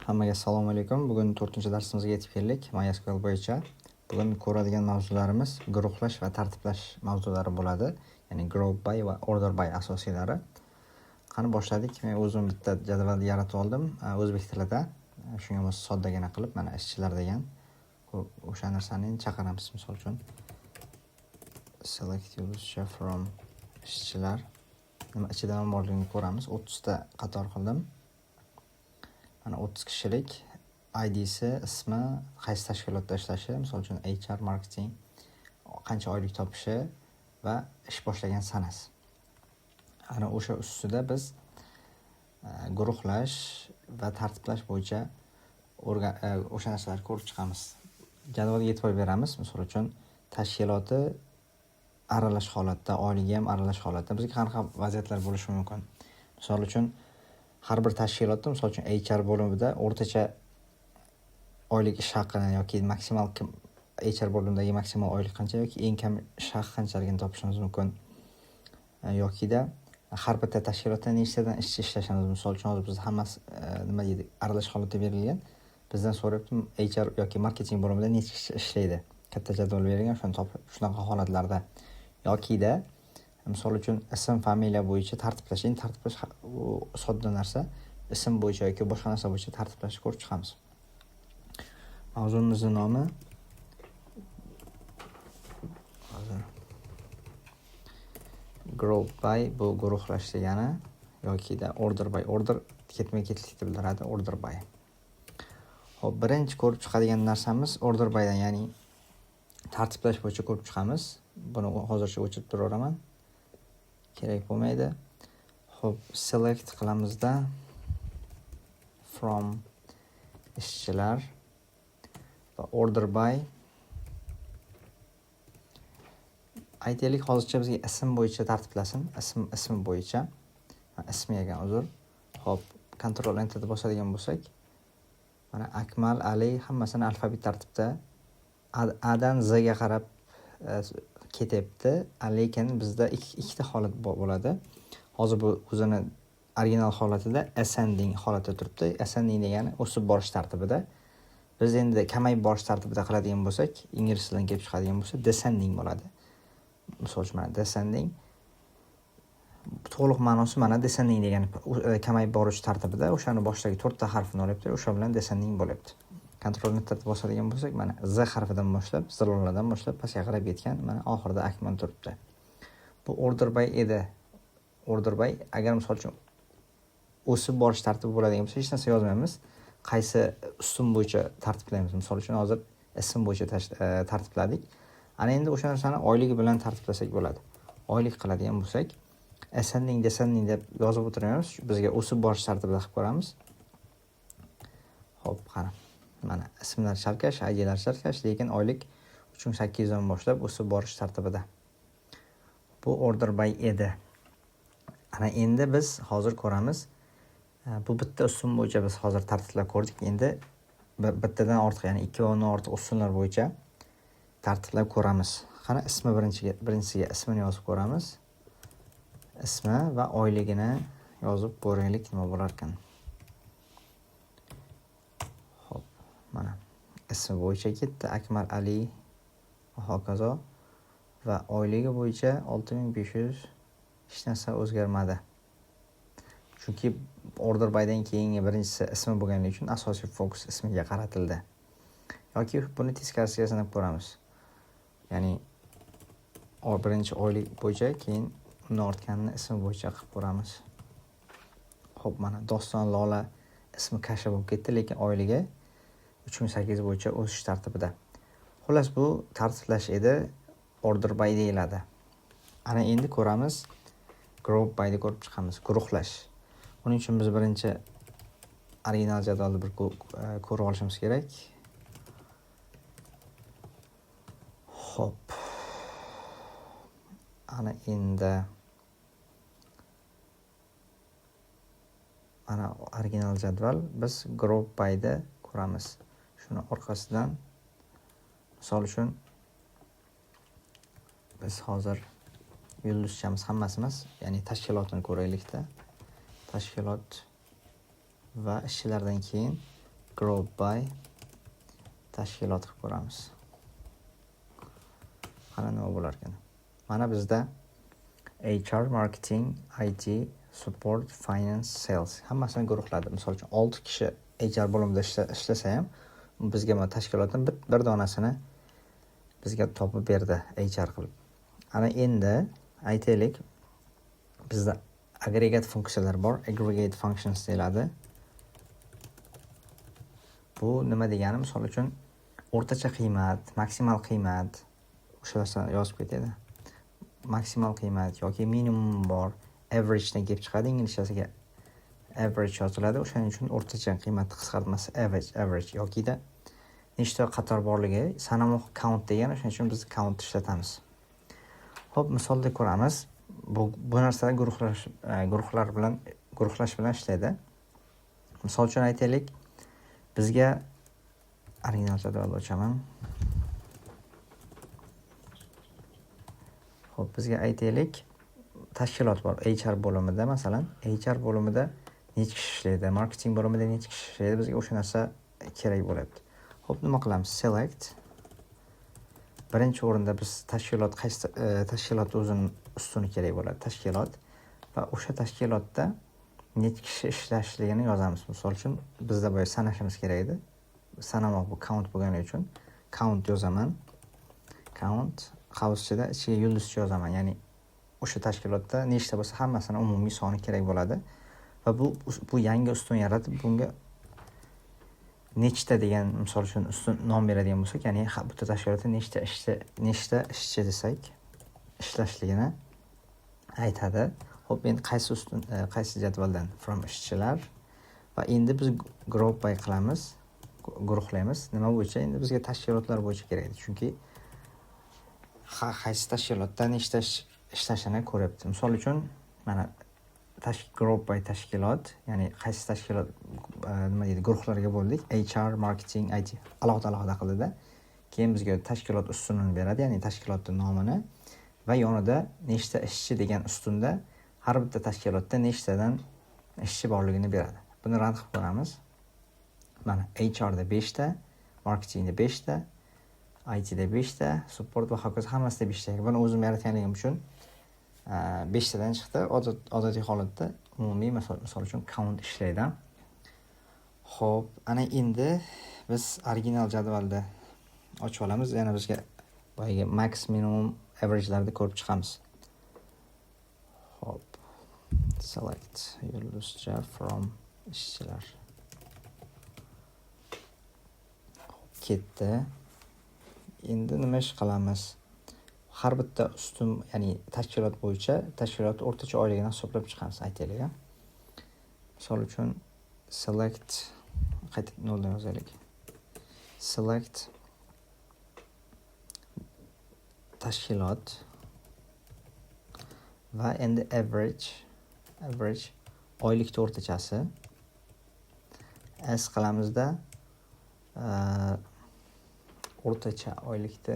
Hammaga assalomu alaykum. Bugun 4-darsimizga yetib keldik. MySQL bo'yicha. Bugun ko'radigan mavzularimiz guruhlash va tartiblash mavzulari bo'ladi. Ya'ni group by va order by asosiylari. Qani boshladik. Men o'zim bitta jadval yaratib oldim o'zbek tilida. Shunga mos soddagina qilib, mana ishchilar degan o'sha narsani chaqiramiz. Misol uchun select user from ishchilar. Nima ichida nima borligini ko'ramiz. 30 ta qator qildim. Mana 30 kishilik ID'si, ismi, qaysi tashkilotda ishlashi, misol uchun HR, marketing, qancha oylik topishi va ish boshlagan sanasi. Ana o'sha ustida biz guruhlash va tartiblash bo'yicha o'sha narsalarni ko'rib chiqamiz. Jadvalga e'tibor beramiz. Misol uchun tashkiloti aralash holatda, oyligi ham aralash holatda. Bizga qanaqa vaziyatlar bo'lishi mumkin? Misol uchun har bir tashkilotda, misol uchun HR bo'limida o'rtacha oylik ish haqini yoki maksimal HR bo'limidagi maksimal oylik qancha yoki eng kam ish haqi qanchaligini topishimiz mumkin. Yokida har bitta tashkilotda nechtadan ishchi ishlashimiz. Misol uchun hozir biz hammasi nima deydi, aralash holatda berilgan. Bizdan so'rayapti HR yoki marketing bo'limida necha kishi ishlaydi. Katta jadval berilgan, shuni topib shunaqa holatlarda yokida misol uchun ism, familiya bo'yicha tartiblash. Endi tartiblash sodda narsa. Ism bo'yicha yoki boshqa narsa bo'yicha tartiblashni ko'rib chiqamiz. Mavzumizning nomi group by bu guruhlash degani yokida order by ketma-ketlikni bildiradi, order by. Xo'p, birinchi ko'rib chiqadigan narsamiz order bydan, ya'ni tartiblash bo'yicha ko'rib chiqamiz. Buni hozircha o'chirib turaveraman. Kerak bo'lmaydi. Xo'p, select qilamizda from ishchilar va order by. Aytaylik, hozircha bizga ism bo'yicha tartiblasin. Ism bo'yicha. Ismi ekan, uzr. Xo'p, Ctrl Enter bosadigan bo'lsak, mana Akmal, Ali hammasini alfabet tartibda A dan Z ga qarab ketyapti. Lekin bizda ikkita holat bo'ladi. Hozir bu o'zini original holatida ascending holatda turibdi. Ascending degani o'sib borish tartibida. Biz endi kamayib borish tartibida qiladigan bo'lsak, ingliz tilidan kelib chiqadigan bo'lsa, descending bo'ladi. Misol uchun mana descending to'liq ma'nosi mana descending degani kamayib borish tartibida o'shani boshidagi 4 ta harfni olyapti, o'sha bilan descending bo'lyapti. Ctrl Enter bosadigan bo'lsak, mana Z harfidan boshlab, ziloladan boshlab pastga qarab ketgan, mana oxirida Akmal turibdi. Bu order by edi. Order by agar misol uchun o'sib borish tartibi bo'ladigan bo'lsa, hech narsa yozmaymiz. Qaysi ustun bo'yicha tartiblaymiz. Misol uchun hozir ism bo'yicha tartibladik. Ana endi o'sha narsani oyligi bilan tartiblasak bo'ladi. Oylik qiladigan bo'lsak, ascending, descending deb yozib o'tiramiz. Bizga o'sib borish tartibida qilib ko'ramiz. Xo'p, qara. Mana ismlar chalkash, ID'lar chalkash, lekin oylik 3800 dan boshlab o'sib borish tartibida. Bu order by edi. Ana endi biz hozir ko'ramiz. Bu bitta ustun bo'yicha biz hozir tartiblab ko'rdik. Endi bittadan ortiq, ya'ni 2 va undan ortiq ustunlar bo'yicha tartiblab ko'ramiz. Qani ismi birinchisiga ismini yozib ko'ramiz. Ismi va oyligini yozib ko'raylik nima bo'lar ekan. Xo'p, mana ismi bo'yicha ketdi, Akmal, Ali va hokazo, va oyligi bo'yicha 6500, hech narsa o'zgarmadi. Chunki order bydan keyingi birinchisi ismi bo'lganligi uchun asosiy fokus ismiga qaratildi. Yoki buni teskarisiga sinab ko'ramiz. Ya'ni birinchi oylik bo'yicha, keyin undan ortganini ismi bo'yicha qilib ko'ramiz. Xo'p, mana Doston Lola ismi kasha bo'lib ketdi, lekin oyligi 3800 bo'yicha o'sish tartibida. Xullas, bu tartiblash edi, order by deyiladi. Ana endi ko'ramiz, group by ni ko'rib chiqamiz, guruhlash. Buning uchun biz birinchi original jadvalni bir ko'rib olishimiz kerak. Xo'p. Ana endi mana original jadval, biz group by da ko'ramiz. Shuni orqasidan misol uchun biz hozir yulduzchamiz hammasimiz, ya'ni tashkilotni ko'raylikda. Tashkilot va ishchilardan keyin group by tashkilot qilib ko'ramiz. Qani nima bo'lar ekan? Mana bizda HR, marketing, IT, support, finance, sales hammasini guruhladi. Misol uchun 6 kishi HR bo'limida ishlasa ham, bizga mana tashkilotning bir donasini bizga topib berdi HR qilib. Ana endi aytaylik, bizda agregat funksiyalar bor, aggregate functions deyiladi. Bu nima degani? Misol uchun o'rtacha qiymat, maksimal qiymat o'shalarni yozib ketadi. Maksimal qiymat yoki minimum bor, average dan kelib chiqadi, inglizchasiga average yoziladi. O'shaning uchun o'rtacha qiymat qisqartmasi average yoki-da nechta qator borligi sanamoq count degan, o'shaning uchun biz count ishlatamiz. Xo'p, misolda ko'ramiz. Bu narsalar guruhlash bilan ishlaydi. Misol uchun aytaylik, bizga original jadval o'chaman. Xo'p, bizga aytaylik, tashkilot bor. HR bo'limida, masalan, HR bo'limida necha kishi ishlaydi, marketing bo'limida necha kishi ishlaydi, bizga o'sha narsa kerak bo'ladi. Xo'p, nima qilamiz? Select. Birinchi o'rinda biz tashkilot o'zining ustuni kerak bo'ladi, tashkilot va o'sha tashkilotda necha kishi ishlashligini yozamiz. Misol uchun bizda bu sanashimiz kerak edi. Sanamoq bu count bo'lgani uchun count yozaman. Count qavsida ichiga yulduzcha yozaman. Ya'ni o'sha tashkilotda nechta bo'lsa hammasini umumiy soni kerak bo'ladi va bu yangi ustun yaratib, bunga nechta degan misol uchun ustun nom beradigan bo'lsak, ya'ni bu tashkilotda nechta ishchi desak, ishlashligini aytadi. Xo'p, endi qaysi jadvaldan? From ishchilar va endi biz group by qilamiz, guruhlaymiz. Nima bo'yicha? Endi bizga tashkilotlar bo'yicha kerak edi, chunki qaysi tashkilotda nechta ishlashini ko'ryapti. Misol uchun mana group by tashkilot, ya'ni qaysi tashkilot nima deydi, guruhlarga bo'ldik. HR, marketing, IT alohida qildida. Keyin bizga tashkilot ustunini beradi, ya'ni tashkilotning nomini va yonida nechta ishchi degan ustunda har bitta tashkilotda nechtadan ishchi borligini beradi. Buni rad qilib ko'ramiz. Mana HR da 5 ta, marketing da 5 ta, IT da 5 ta, support va hokazo hammasida 5 ta. Buni o'zim yaratganligim uchun 5 tadan chiqdi. Odatiy holatda umumiy misol uchun count ishlaydi. Xo'p, ana endi biz original jadvalda ochib olamiz. Yana bizga boyagi max, minimum, average'larni ko'rib chiqamiz. Xo'p, select yulduzcha from ishchilar. Ketdi. Endi nima ish qilamiz? Har bitta ustun, ya'ni tashkilot bo'yicha tashkilot o'rtacha oyligini hisoblab chiqamiz, aytaylik. Misol uchun select qayta noldan yozaylik. Select tashkilot va endi average oylik o'rtachasi as qilamizda o'rtacha oylikda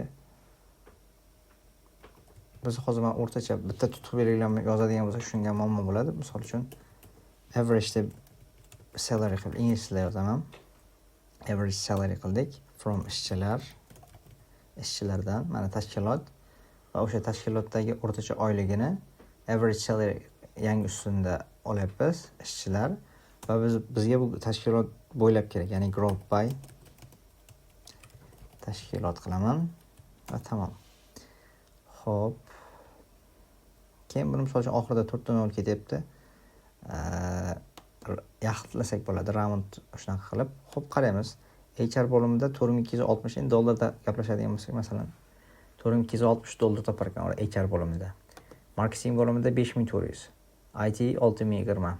biz hozir mana o'rtacha bitta tutib belgilab yozadigan bo'lsak, shunga muammo bo'ladi. Misol uchun average deb salary qilib ingliz tilida yozaman. Average salary qildik from ishchilardan mana tashkilot va o'sha tashkilotdagi o'rtacha oyligini average salary yangi ustunda olyapmiz, ishchilar va bizga bu tashkilot bo'ylab kerak, ya'ni group by tashkilot qilaman va tamom. Xo'p. Keyin buni misol uchun oxirida 4 ta nol ketyapti. Yaxlitlasak bo'ladi, round shunaqa qilib. Xo'p, qaraymiz. HR bo'limida 4260 endi dollarda gaplashadigan bo'lsak, masalan, 4260 dollar topar ekan HR bo'limida. Marketing bo'limida 5400, IT 6020,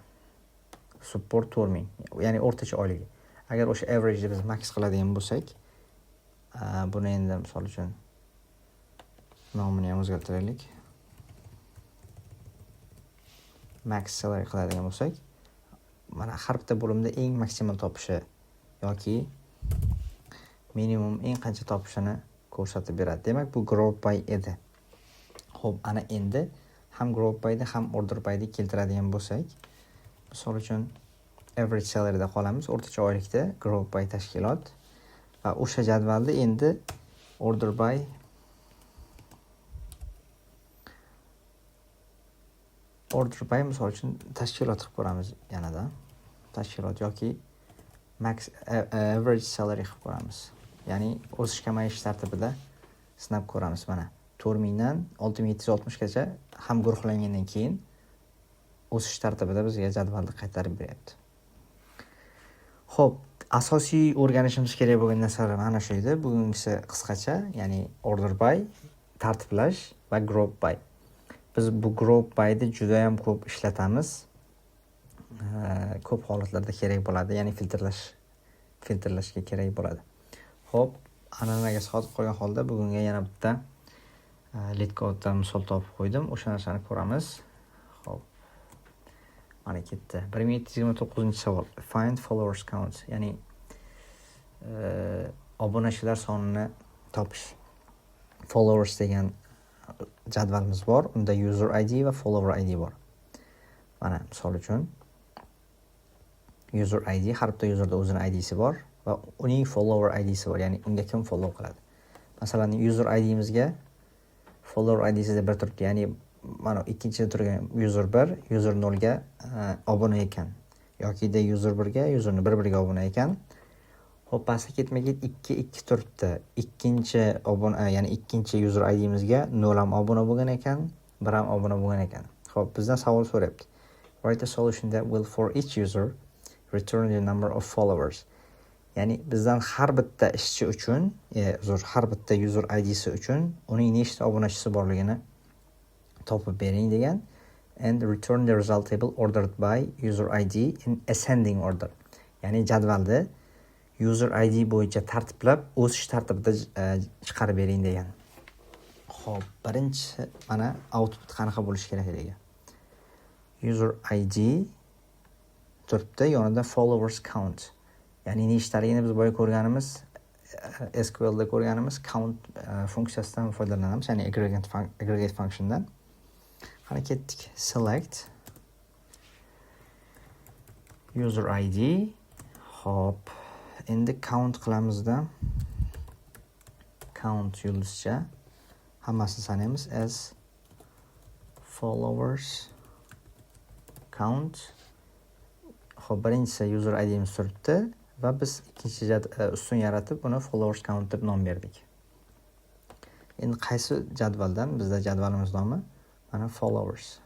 support 4000, ya'ni o'rtacha oyligi. Agar o'sha average biz max qiladigan bo'lsak, buni endi misol uchun nomini ham o'zgartiraylik. Max salary qiladigan bo'lsak, mana har bitta bo'limda eng maksimal topishi yoki minimum eng qancha topishini ko'rsatib beradi. Demak, bu group by edi. Xo'p, ana endi ham group by'da ham order by'da keltiradigan bo'lsak, misol uchun average salary'da qolamiz. O'rtacha oylikda group by tashkilot va o'sha jadvalda endi order by misol uchun tashkilot qilib ko'ramiz yanada. Tashkilot yoki max average salary qilib ko'ramiz. Ya'ni o'sish kamayish tartibida sinab ko'ramiz. Mana 4000 dan 6760 gacha ham guruhlangandan keyin o'sish tartibida bizga jadvalni qaytarib beryapti. Xo'p, asosiy o'rganishimiz kerak bo'lgan narsalar mana shu edi. Bugungisi qisqacha, ya'ni order by, tartiblash va group by. Biz bu group by'ni juda ham ko'p ishlatamiz. Ko'p holatlarda kerak bo'ladi, ya'ni filtrlashga kerak bo'ladi. Xo'p, an'anaga sodiq qolgan holda bugunga yana bitta LeetCode'dan misol topib qo'ydim. O'sha narsani ko'ramiz. Xo'p. Mana ketdi. 1729-savol. Find followers count, ya'ni obunachilar sonini topish. Followers degan jadvalimiz bor. Unda user ID va follower ID bor. Mana misol uchun user ID, har bitta userda o'zining ID'si bor va uning follower ID'si bor, ya'ni unga kim follow qiladi. Masalan, user ID'mizga follower ID'si deb bir turibdi, ya'ni mana ikkinchida turgan user 1, user 0 ga obuna ekan. Yoki de user 1 ga, userni 1 ga obuna ekan. Xo'p, pastga ketma-ket 2 turibdi. Ikkinchi obuna, ya'ni ikkinchi user ID'mizga 0 ham obuna bo'lgan ekan, 1 ham obuna bo'lgan ekan. Xo'p, bizdan savol so'rayapti. Write a solution that will for each user return the number of followers. Ya'ni bizdan har bitta ishchi uchun, har bitta user ID'si uchun uning nechta obunachisi borligini topib bering degan. And return the result table ordered by user ID in ascending order. Ya'ni jadvalda user ID bo'yicha tartiblab o'sish tartibida chiqarib bering degan. Xo'p, birinchi mana output qanaqa bo'lishi kerak degan. User ID turibdi, yonida followers count. Ya'ni nechtaligini biz boya ko'rganimiz, SQL da ko'rganimiz count funksiyasidan foydalanamiz, ya'ni aggregate functiondan. Qani ketdik. Select user ID. Hop, endi count qilamizda. Count yulduzcha hammasini sanaymiz as followers count. Xo'p, birinchisi user ID'miz turibdi va biz ikkinchi ustun yaratib uni followers count deb nom berdik. Endi qaysi jadvaldan? Bizda jadvalimiz nomi mana followers.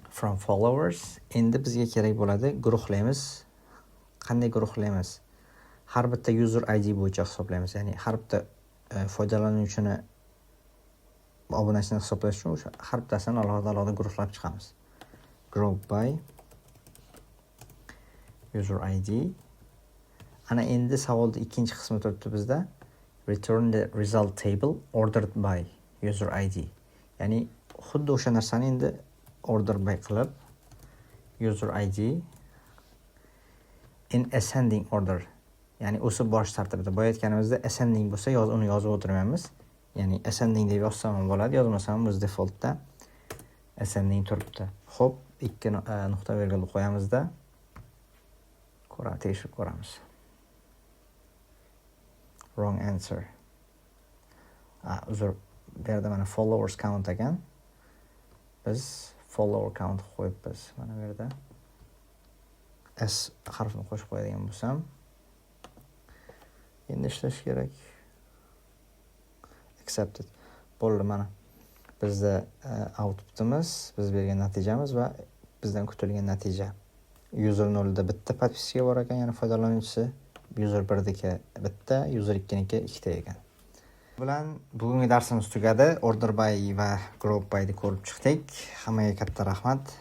From followers endi bizga kerak bo'ladi guruhlaymiz. Qanday guruhlaymiz? Har bitta user ID bo'yicha hisoblaymiz. Ya'ni har bitta foydalanuvchini obunachini hisoblash uchun o'sha har bittasini alohida guruhlab chiqamiz. Group by user ID. Ana endi savolning ikkinchi qismi turibdi bizda. Return the result table ordered by user ID. Ya'ni xuddi o'sha narsani endi order by qilib user ID in ascending order. Ya'ni o'sib borish tartibida. Boya aytganimizda ascending bo'lsa uni yozib o'tirmaymiz. Ya'ni ascending deb yozsam ham bo'ladi, yozmasam o'z defaultda ascending turibdi. Xo'p, ikki nuqta virgul qo'yamizda tekshirib ko'ramiz. Wrong answer. Uzr, bu yerda mana followers count ekan. Biz follower count qo'yibmiz mana bu yerda. S harfini qo'shib qo'yadigan bo'lsam, endi ishlash kerak. Accepted. Bo'ldi mana. Bizda outputimiz, biz bergan natijamiz va bizdan kutilgan natija. User 0 da bitta podpiska bor ekan, ya'ni foydalanuvchisi. User 1 dagi bitta, user 2 niki ikkita ekan. Bilan bugungi darsimiz tugadi. Order by va group by'ni ko'rib chiqdik. Hammaga katta rahmat.